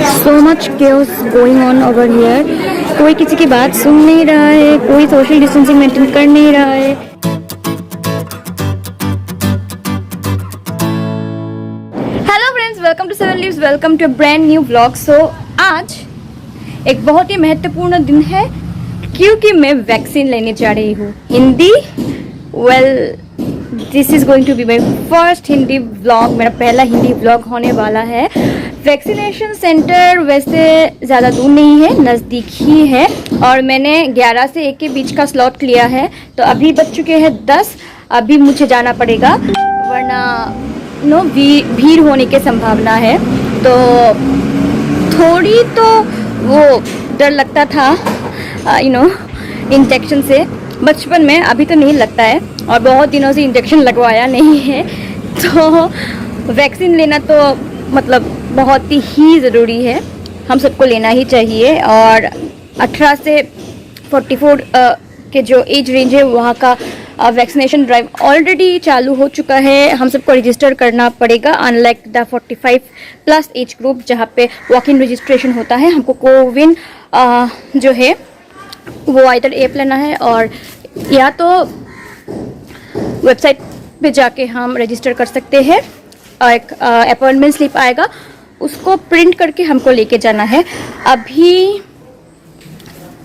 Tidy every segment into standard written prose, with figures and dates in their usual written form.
So much chaos going on over here. कोई किसी की बात सुन नहीं रहा है, कोई सोशल डिस्टेंसिंग मेंटेन कर नहीं रहा है। Hello friends, welcome to 7 Leaves, welcome to a brand new vlog. So आज एक बहुत ही महत्वपूर्ण दिन है क्योंकि मैं वैक्सीन लेने जा रही हूँ। Hindi this is going to be my first Hindi vlog, मेरा पहला हिंदी व्लॉग होने वाला है। वैक्सीनेशन सेंटर वैसे ज़्यादा दूर नहीं है, नज़दीक ही है और मैंने 11 से 1 के बीच का स्लॉट लिया है। तो अभी बज चुके हैं 10, अभी मुझे जाना पड़ेगा वरना भीड़ होने की संभावना है। तो थोड़ी तो वो डर लगता था इंजेक्शन से बचपन में, अभी तो नहीं लगता है और बहुत दिनों से इंजेक्शन लगवाया नहीं है। तो वैक्सीन लेना तो मतलब बहुत ही ज़रूरी है, हम सबको लेना ही चाहिए। और 18 से 44 के जो एज रेंज है वहाँ का वैक्सीनेशन ड्राइव ऑलरेडी चालू हो चुका है। हम सबको रजिस्टर करना पड़ेगा, अनलाइक द 45+ एज ग्रुप जहाँ पे वॉक इन रजिस्ट्रेशन होता है। हमको कोविन जो है वो आइदर ऐप लेना है और या तो वेबसाइट पे जाके हम रजिस्टर कर सकते हैं। एक अपॉइंटमेंट स्लिप आएगा, उसको प्रिंट करके हमको लेके जाना है। अभी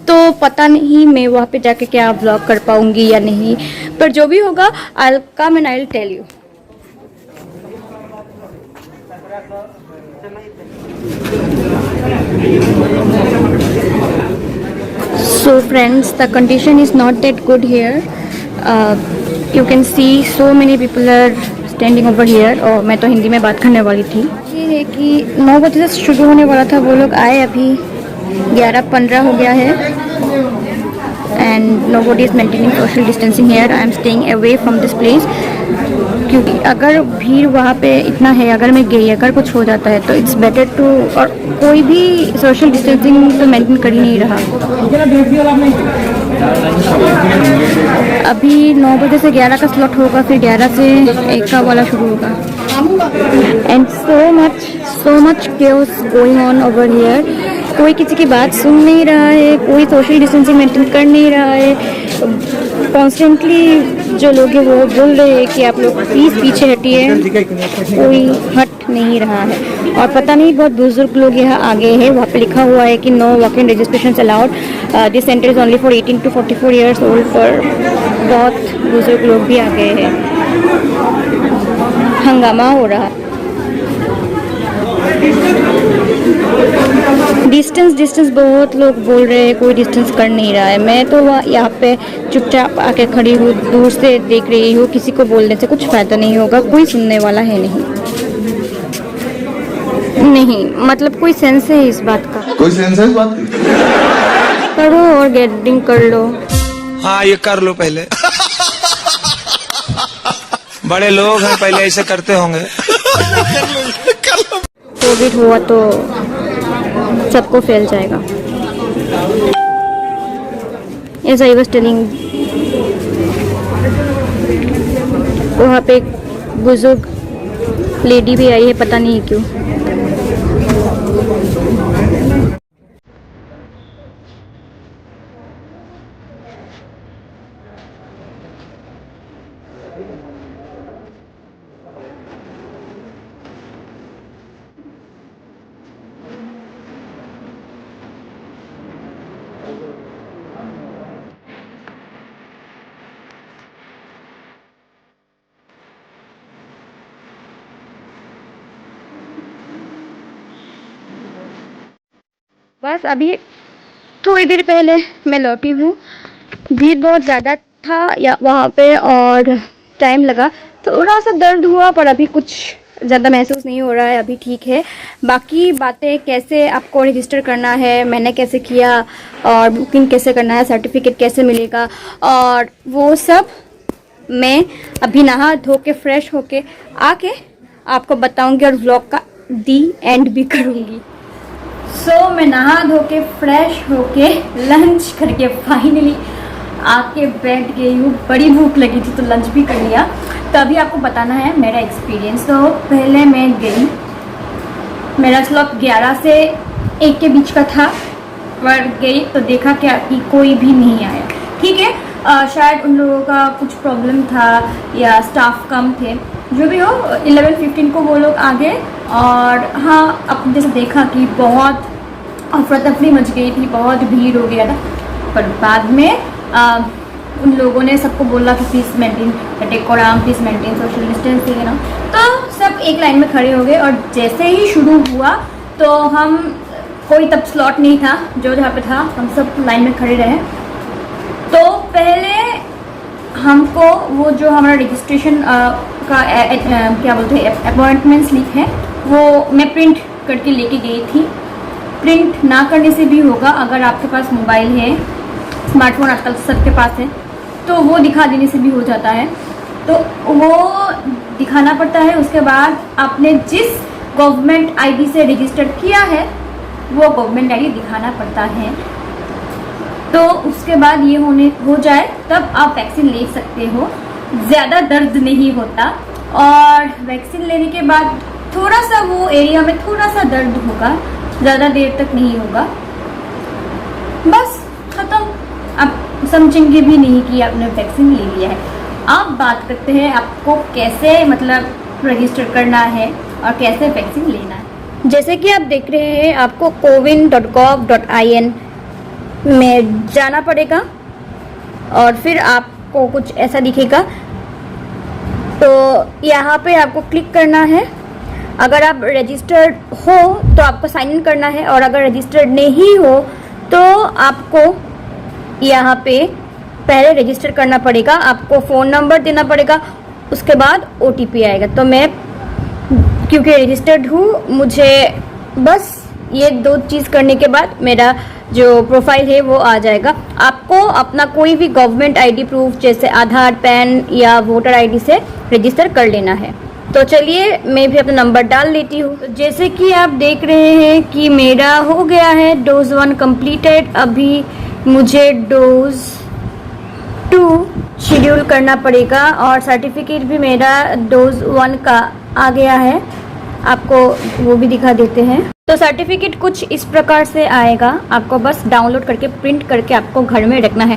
तो पता नहीं मैं वहाँ पे जाके क्या व्लॉग कर पाऊँगी या नहीं, पर जो भी होगा I will come and I will tell you. So friends, the condition is not that good here. You can see so many people are standing over here। और मैं तो हिंदी में बात करने वाली थी। ये है कि 9 बजे से शुरू होने वाला था, वो लोग आए अभी 11:15 हो गया है। And nobody is maintaining social distancing here. I am staying away from this place क्योंकि अगर भीड़ वहाँ पे इतना है, अगर मैं गई, अगर कुछ हो जाता है तो इट्स बेटर टू, और कोई भी सोशल डिस्टेंसिंग तो मेंटेन कर ही नहीं रहा। अभी 9 बजे से 11 का स्लॉट होगा, फिर 11 से 1 का वाला शुरू होगा। And so much chaos going on over here. कोई किसी की बात सुन नहीं रहा है, कोई सोशल डिस्टेंसिंग मेंटेन कर नहीं रहा है। कॉन्स्टेंटली जो लोग हैं वो बोल रहे हैं कि आप लोग प्लीज़ पीछे हटिए, कोई हट नहीं रहा है। और पता नहीं बहुत बुजुर्ग लोग यहाँ आगे हैं, वहाँ पे लिखा हुआ है कि no walk in registration allowed, this centre is only for 18 to 44 years old. पर बहुत बुजुर्ग लोग भी आ गए हैं, हंगामा हो रहा है। डिस्टेंस बहुत लोग बोल रहे हैं, कोई डिस्टेंस कर नहीं रहा है। मैं तो यहाँ पे चुपचाप आके खड़ी हूँ, दूर से देख रही हूँ। किसी को बोलने से कुछ फ़ायदा नहीं होगा, कोई सुनने वाला है नहीं, मतलब कोई सेंस है इस बात का? कोई सेंस है इस बात की? करो और गैदरिंग कर लो। हाँ, ये कर लो पहले। बड़े लोग हैं, पहले ऐसे करते होंगे। कोविड हुआ तो सबको फैल जाएगा। As I was telling, वहाँ पे एक बुजुर्ग लेडी भी आई है, पता नहीं क्यों। बस अभी थोड़ी देर पहले मैं लौटी हूँ। भीड़ बहुत ज़्यादा था या वहाँ पे और टाइम लगा, थोड़ा सा दर्द हुआ पर अभी कुछ ज़्यादा महसूस नहीं हो रहा है, अभी ठीक है। बाकी बातें, कैसे आपको रजिस्टर करना है, मैंने कैसे किया और बुकिंग कैसे करना है, सर्टिफिकेट कैसे मिलेगा, और वो सब मैं अभी नहा धो के फ्रेश होके आके आपको बताऊँगी और व्लॉग का दी एंड भी करूँगी। मैं नहा धो के फ्रेश होके लंच करके फाइनली आके बैठ गई हूँ। बड़ी भूख लगी थी तो लंच भी कर लिया। तो अभी आपको बताना है मेरा एक्सपीरियंस। तो पहले मैं गई, मेरा स्लॉट 11 से एक के बीच का था, पर गई तो देखा क्या कि कोई भी नहीं आया। ठीक है, शायद उन लोगों का कुछ प्रॉब्लम था या स्टाफ कम थे, जो भी हो 11:15 को वो लोग आ गए। और हाँ, अब जैसे देखा कि बहुत अफरा तफरी मच गई थी, बहुत भीड़ हो गया था। पर बाद में उन लोगों ने सबको बोला कि please maintain decorum, please maintain social distancing, है ना। तो सब एक लाइन में खड़े हो गए और जैसे ही शुरू हुआ तो हम, कोई तब स्लॉट नहीं था, जो जहाँ पे था हम सब लाइन में खड़े रहे। तो पहले हमको वो जो हमारा रजिस्ट्रेशन का क्या बोलते हैं अपॉइंटमेंट स्लिप है, वो मैं प्रिंट करके लेके गई थी। प्रिंट ना करने से भी होगा, अगर आपके पास मोबाइल है, स्मार्टफोन आजकल सबके पास है, तो वो दिखा देने से भी हो जाता है। तो वो दिखाना पड़ता है। उसके बाद आपने जिस गवर्नमेंट आईडी से रजिस्टर किया है वो गवर्नमेंट आईडी दिखाना पड़ता है। तो उसके बाद ये हो जाए तब आप वैक्सीन ले सकते हो। ज़्यादा दर्द नहीं होता, और वैक्सीन लेने के बाद थोड़ा सा वो एरिया में थोड़ा सा दर्द होगा, ज़्यादा देर तक नहीं होगा, बस ख़त्म। आप समझेंगे भी नहीं कि आपने वैक्सीन ले लिया है। अब बात करते हैं आपको कैसे मतलब रजिस्टर करना है और कैसे वैक्सीन लेना है। जैसे कि आप देख रहे हैं, आपको cowin.gov.in में जाना पड़ेगा और फिर आपको कुछ ऐसा दिखेगा। तो यहाँ पे आपको क्लिक करना है। अगर आप रजिस्टर्ड हो तो आपको साइन इन करना है, और अगर रजिस्टर्ड नहीं हो तो आपको यहाँ पे पहले रजिस्टर करना पड़ेगा। आपको फ़ोन नंबर देना पड़ेगा, उसके बाद OTP आएगा। तो मैं क्योंकि रजिस्टर्ड हूँ, मुझे बस ये 2 चीज़ करने के बाद मेरा जो प्रोफाइल है वो आ जाएगा। आपको अपना कोई भी गवर्नमेंट आईडी प्रूफ जैसे आधार, पैन या वोटर आईडी से रजिस्टर कर लेना है। तो चलिए मैं भी अपना नंबर डाल लेती हूँ। तो जैसे कि आप देख रहे हैं कि मेरा हो गया है डोज 1 कंप्लीटेड। अभी मुझे डोज 2 शेड्यूल करना पड़ेगा, और सर्टिफिकेट भी मेरा डोज 1 का आ गया है। आपको वो भी दिखा देते हैं। तो सर्टिफिकेट कुछ इस प्रकार से आएगा, आपको बस डाउनलोड करके प्रिंट करके आपको घर में रखना है,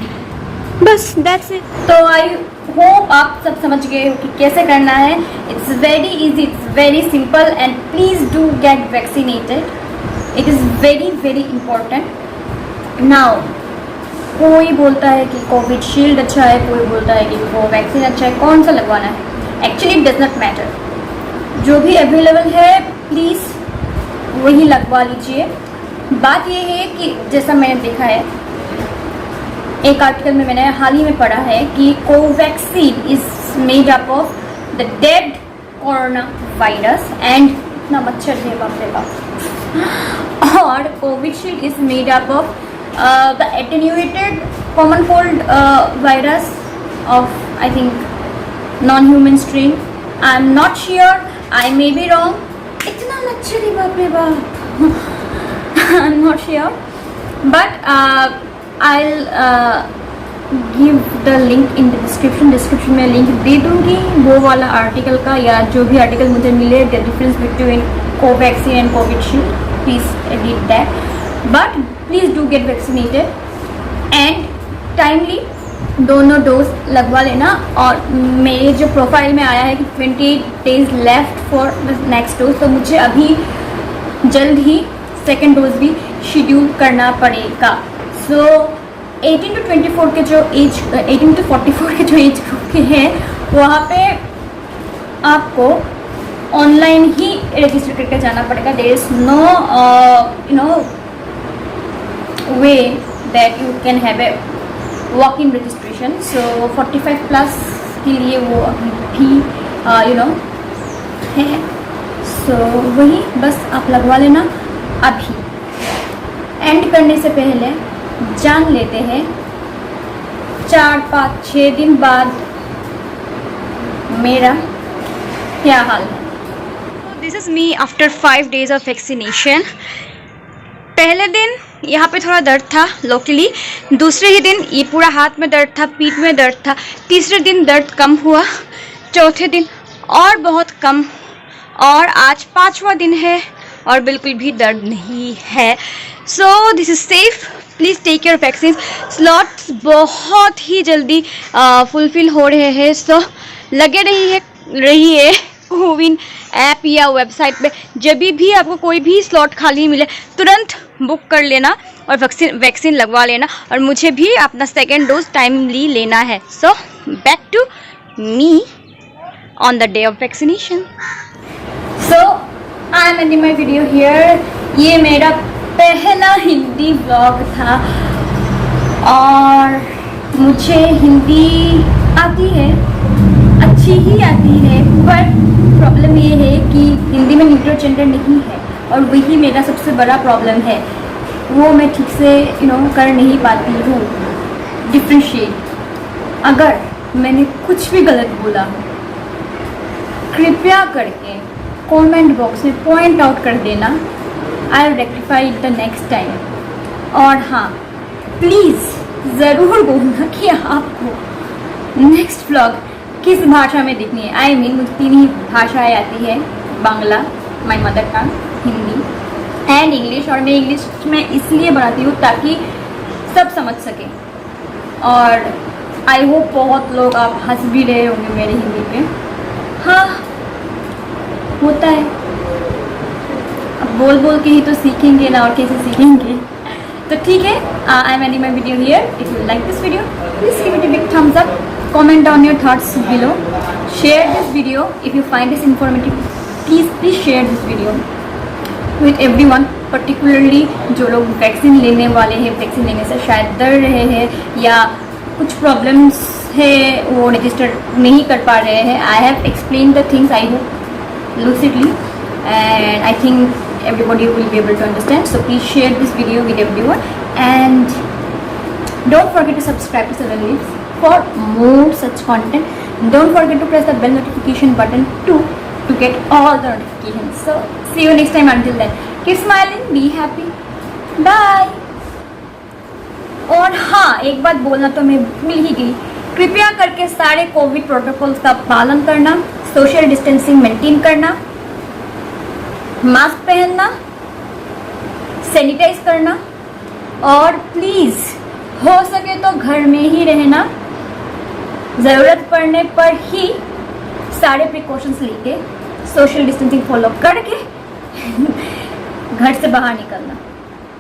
बस दैट्स इट। तो आई होप आप सब समझ गए हो कि कैसे करना है। It's very easy, it's very simple, and please do get vaccinated. It is very very important. Now कोई बोलता है कि कोविशील्ड अच्छा है, कोई बोलता है कि कोवैक्सीन अच्छा है, कौन सा लगवाना है। Actually it does not matter, जो भी अवेलेबल है प्लीज़ वही लगवा लीजिए। बात ये है कि जैसा मैंने देखा है, एक आर्टिकल में मैंने हाल ही में पढ़ा है कि Covaxin is made up of the dead corona virus, and इतना मच्छर है बाप रे बाप। और Covishield is made up of the attenuated common cold virus of, I think, non-human strain. I'm not sure, I may be wrong. इतना मच्छर है बाप रे बाप। I'm not sure, but I'll give the link in the description में link दे दूँगी वो वाला आर्टिकल का, या जो भी आर्टिकल मुझे मिले, the difference between Covaxin and Covishield, please read that. But please do get vaccinated and timely दोनों डोज लगवा लेना। और मेरे जो प्रोफाइल में आया है कि 28 days left for the next dose, तो मुझे अभी जल्द ही सेकेंड डोज भी शेड्यूल करना पड़ेगा। सो 18 to 24 के जो एज 18 to 44 के जो एज ग्रुप के हैं, वहाँ पे आपको ऑनलाइन ही रजिस्टर करके जाना पड़ेगा। There is no way that you can have a walk-in registration. So 45 plus के लिए वो अभी भी है। So वही बस आप लगवा लेना। अभी एंड करने से पहले जान लेते हैं 4, 5, 6 दिन बाद मेरा क्या हाल है। This is me after 5 days of vaccination. पहले दिन यहाँ पे थोड़ा दर्द था लोकली, दूसरे ही दिन ये पूरा हाथ में दर्द था, पीठ में दर्द था, तीसरे दिन दर्द कम हुआ, चौथे दिन और बहुत कम, और आज 5वां दिन है और बिल्कुल भी दर्द नहीं है। So this is safe, please take your vaccine. Slots बहुत ही जल्दी फुलफिल हो रहे हैं, सो लगे रहिए कोविन ऐप या वेबसाइट पे। जब भी आपको कोई भी स्लॉट खाली मिले तुरंत बुक कर लेना और वैक्सीन लगवा लेना, और मुझे भी अपना सेकेंड डोज टाइमली लेना है। So back to me on the day of vaccination. So I am ending my video here. ये मेरा पहला हिंदी व्लॉग था और मुझे हिंदी आती है, अच्छी ही आती है, पर प्रॉब्लम ये है कि हिंदी में न्यूट्रल जेंडर नहीं है और वही मेरा सबसे बड़ा प्रॉब्लम है। वो मैं ठीक से कर नहीं पाती हूँ डिफ्रेंशिएट। अगर मैंने कुछ भी गलत बोला हो कृपया करके कमेंट बॉक्स में पॉइंट आउट कर देना। I will rectify it the next time. और हाँ, प्लीज़ ज़रूर बोलना कि आपको नेक्स्ट व्लॉग किस भाषा में देखनी है। आई मीन मुझे 3 ही भाषाएँ आती है, Bangla my mother tongue, Hindi and English. और मैं इंग्लिश में इसलिए बनाती हूँ ताकि सब समझ सकें। और आई होप बहुत लोग आप हंस भी रहे होंगे मेरे हिंदी पे। हाँ, होता है, अब बोल बोल के ही तो सीखेंगे ना, और कैसे सीखेंगे। तो ठीक है, आई am ending my video here. If you like this video please give it a big thumbs up, comment down your thoughts below, share this video if you find this informative. please share this video with everyone, particularly जो लोग vaccine लेने वाले हैं, vaccine लेने से शायद डर रहे हैं या कुछ प्रॉब्लम्स है वो रजिस्टर नहीं कर पा रहे हैं। I have explain the things I hope lucidly and I think everybody will be able to understand. So please share this video with everyone and don't forget to subscribe to Southern Leaves for more such content. Don't forget to press the bell notification button to get all the notifications. So see you next time. Until then, keep smiling, be happy, bye. और हाँ, एक बात बोलना तो मैं भूल ही गई, कृपया करके सारे कोविड प्रोटोकॉल्स का पालन करना, सोशल डिस्टेंसिंग मेंटेन करना, मास्क पहनना, सैनिटाइज करना और प्लीज़ हो सके तो घर में ही रहना। ज़रूरत पड़ने पर ही सारे प्रिकॉशंस लेके सोशल डिस्टेंसिंग फॉलो करके घर से बाहर निकलना।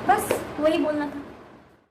बस वही बोलना था।